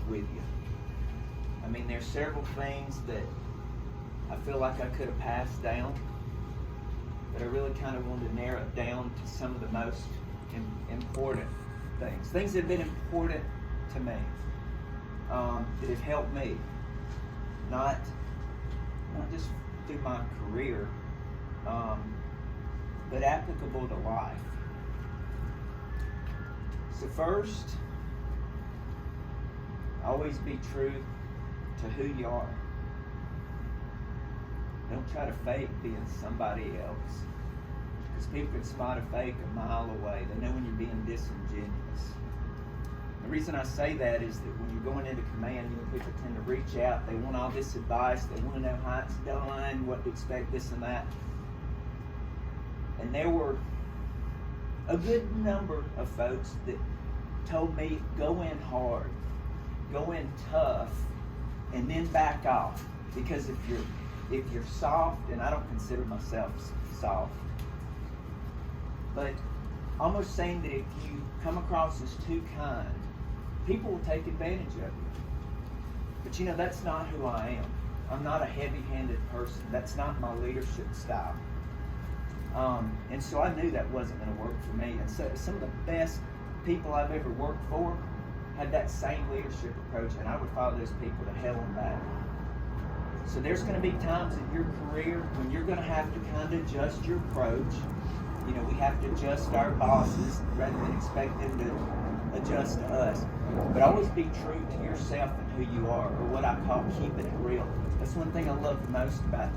with you. I mean, there's several things that I feel like I could have passed down, but I really kind of wanted to narrow it down to some of the most important things that have been important to me, that have helped me, not just through my career, but applicable to life. So first, always be true to who you are. Don't try to fake being somebody else, because people can spot a fake a mile away. They know when you're being disingenuous. The reason I say that is that when you're going into command, people tend to reach out. They want all this advice. They want to know how it's done, what to expect, this and that. And there were a good number of folks that told me, go in hard, go in tough, and then back off. Because if you're soft, and I don't consider myself soft, but almost saying that if you come across as too kind, people will take advantage of you. But you know, that's not who I am. I'm not a heavy-handed person. That's not my leadership style. And so I knew that wasn't going to work for me. And so some of the best people I've ever worked for had that same leadership approach, and I would follow those people to hell and back. So there's going to be times in your career when you're going to have to kind of adjust your approach. You know, we have to adjust our bosses rather than expect them to adjust to us. But always be true to yourself and who you are, or what I call keeping it real. That's one thing I love the most about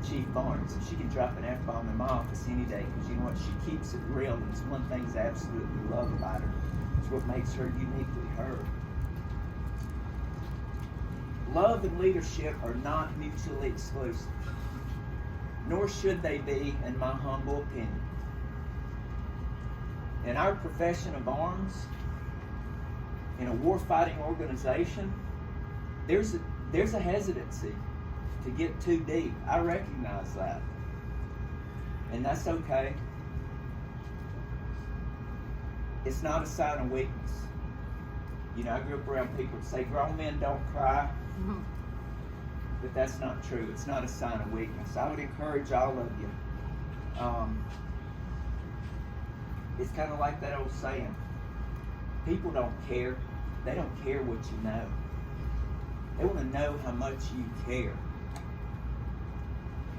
Chief Barnes. She can drop an F-bomb in my office any day, because you know what? She keeps it real, and it's one thing I absolutely love about her. It's what makes her uniquely her. Love and leadership are not mutually exclusive, nor should they be, in my humble opinion. In our profession of arms, in a war-fighting organization, there's a hesitancy to get too deep. I recognize that, and that's okay. It's not a sign of weakness. You know, I grew up around people that say grown men don't cry, but that's not true. It's not a sign of weakness. I would encourage all of you. It's kind of like that old saying, people don't care. They don't care what you know. They want to know how much you care.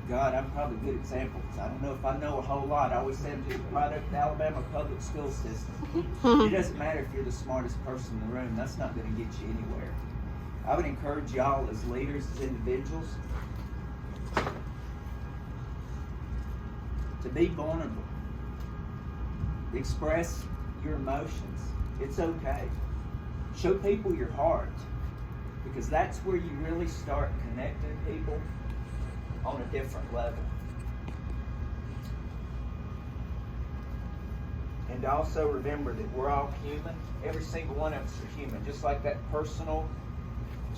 God, I'm probably a good example, because I don't know if I know a whole lot. I always say I'm just a product of the Alabama public school system. It doesn't matter if you're the smartest person in the room. That's not going to get you anywhere. I would encourage y'all as leaders, as individuals, to be vulnerable. Express your emotions. It's okay. Show people your heart, because that's where you really start connecting people on a different level. And also remember that we're all human. Every single one of us are human. Just like that personal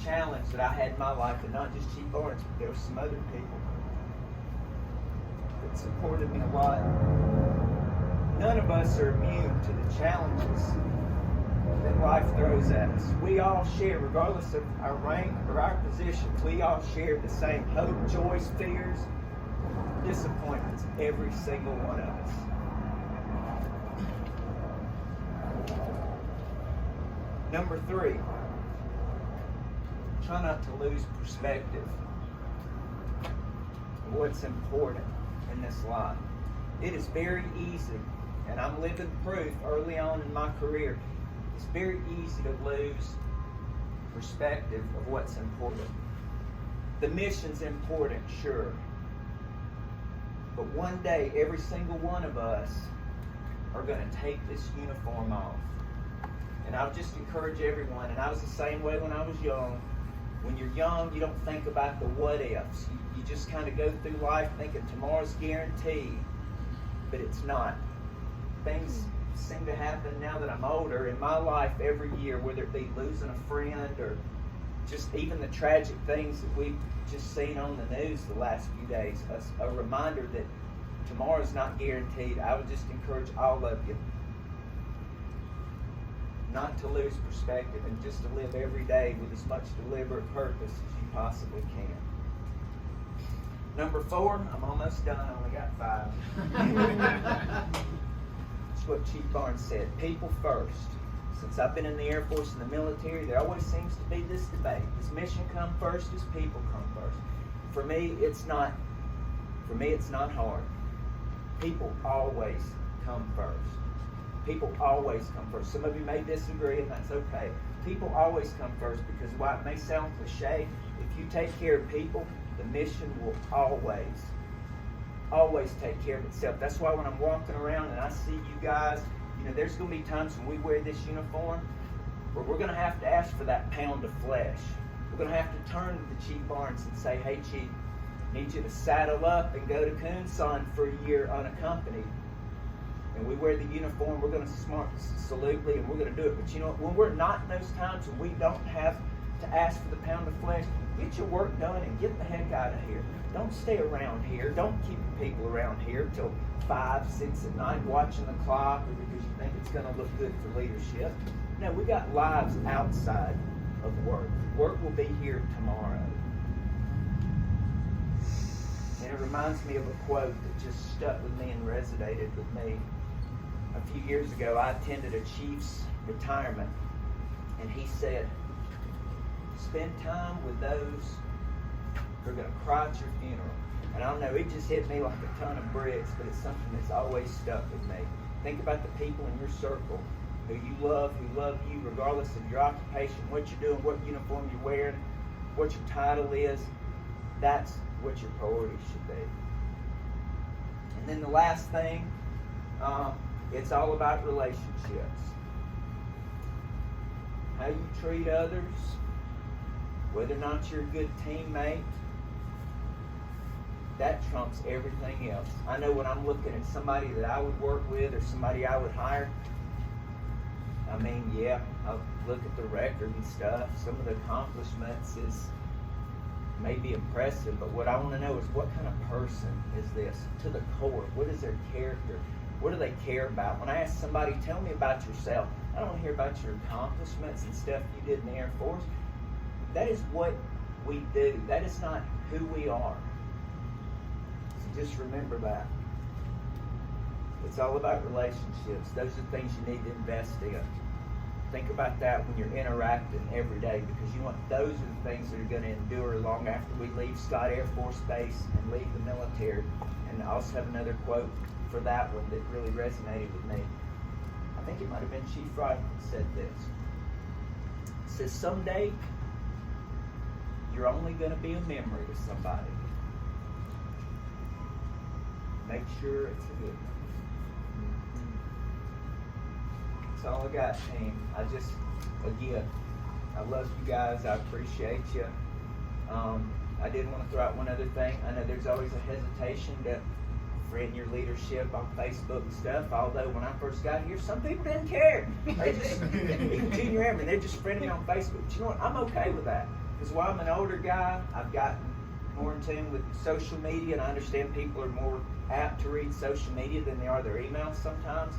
challenge that I had in my life, and not just Chief Barnes, but there were some other people that supported me a lot. None of us are immune to the challenges that life throws at us. We all share, regardless of our rank or our position, we all share the same hope, joys, fears, disappointments, every single one of us. Number 3, try not to lose perspective of what's important in this life. It is very easy, and I'm living proof early on in my career, it's very easy to lose perspective of what's important. The mission's important, sure. But one day, every single one of us are going to take this uniform off. And I would just encourage everyone, and I was the same way when I was young. When you're young, you don't think about the what-ifs. You just kind of go through life thinking tomorrow's guaranteed, but it's not. Things seem to happen now that I'm older in my life every year, whether it be losing a friend or just even the tragic things that we've just seen on the news the last few days. A reminder that tomorrow's not guaranteed. I would just encourage all of you, not to lose perspective, and just to live every day with as much deliberate purpose as you possibly can. Number 4, I'm almost done, I only got 5. That's what Chief Barnes said, people first. Since I've been in the Air Force and the military, there always seems to be this debate. Does mission come first? Does people come first? For me, it's not hard. People always come first. People always come first. Some of you may disagree, and that's okay. People always come first because while it may sound cliche, if you take care of people, the mission will always take care of itself. That's why when I'm walking around and I see you guys, there's going to be times when we wear this uniform where we're going to have to ask for that pound of flesh. We're going to have to turn to the Chief Barnes and say, hey, Chief, I need you to saddle up and go to Kunsan for a year unaccompanied. And we wear the uniform, we're going to salute, and we're going to do it. But when we're not in those times and we don't have to ask for the pound of flesh, get your work done and get the heck out of here. Don't stay around here. Don't keep people around here till 5, 6 at night watching the clock or because you think it's going to look good for leadership. No, we got lives outside of work. Work will be here tomorrow. And it reminds me of a quote that just stuck with me and resonated with me. A few years ago, I attended a chief's retirement, and he said, spend time with those who are going to cry at your funeral. And I don't know, it just hit me like a ton of bricks, but it's something that's always stuck with me. Think about the people in your circle who you love, who love you, regardless of your occupation, what you're doing, what uniform you're wearing, what your title is. That's what your priorities should be. And then the last thing, it's all about relationships. How you treat others, whether or not you're a good teammate, that trumps everything else. I know when I'm looking at somebody that I would work with or somebody I would hire, I'll look at the record and stuff. Some of the accomplishments may be impressive, but what I want to know is what kind of person is this to the core? What is their character? What do they care about? When I ask somebody, tell me about yourself, I don't want to hear about your accomplishments and stuff you did in the Air Force. That is what we do. That is not who we are. So just remember that. It's all about relationships. Those are the things you need to invest in. Think about that when you're interacting every day, because those are the things that are going to endure long after we leave Scott Air Force Base and leave the military. And I also have another quote for that one that really resonated with me. I think it might have been Chief Wright that said this. It says, someday you're only going to be a memory to somebody. Make sure it's a good one. That's all I got, team. Again, I love you guys. I appreciate you. I did want to throw out one other thing. I know there's always a hesitation to friend your leadership on Facebook and stuff, although when I first got here, some people didn't care. They just, even junior airmen, they're just friending me on Facebook. But you know what? I'm okay with that. Because while I'm an older guy, I've gotten more in tune with social media, and I understand people are more apt to read social media than they are their emails sometimes.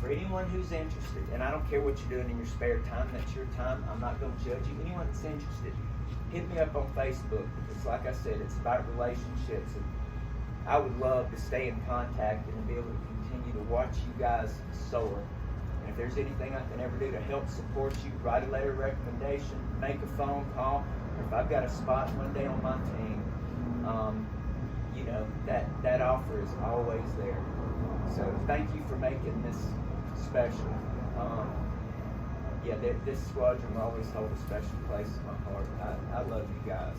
For anyone who's interested, and I don't care what you're doing in your spare time, that's your time, I'm not going to judge you. Anyone that's interested, hit me up on Facebook, because like I said, it's about relationships, and I would love to stay in contact and to be able to continue to watch you guys soar. And if there's anything I can ever do to help support you, write a letter of recommendation, make a phone call, or if I've got a spot one day on my team, that offer is always there. So thank you for making this special. This squadron will always hold a special place in my heart. I love you guys.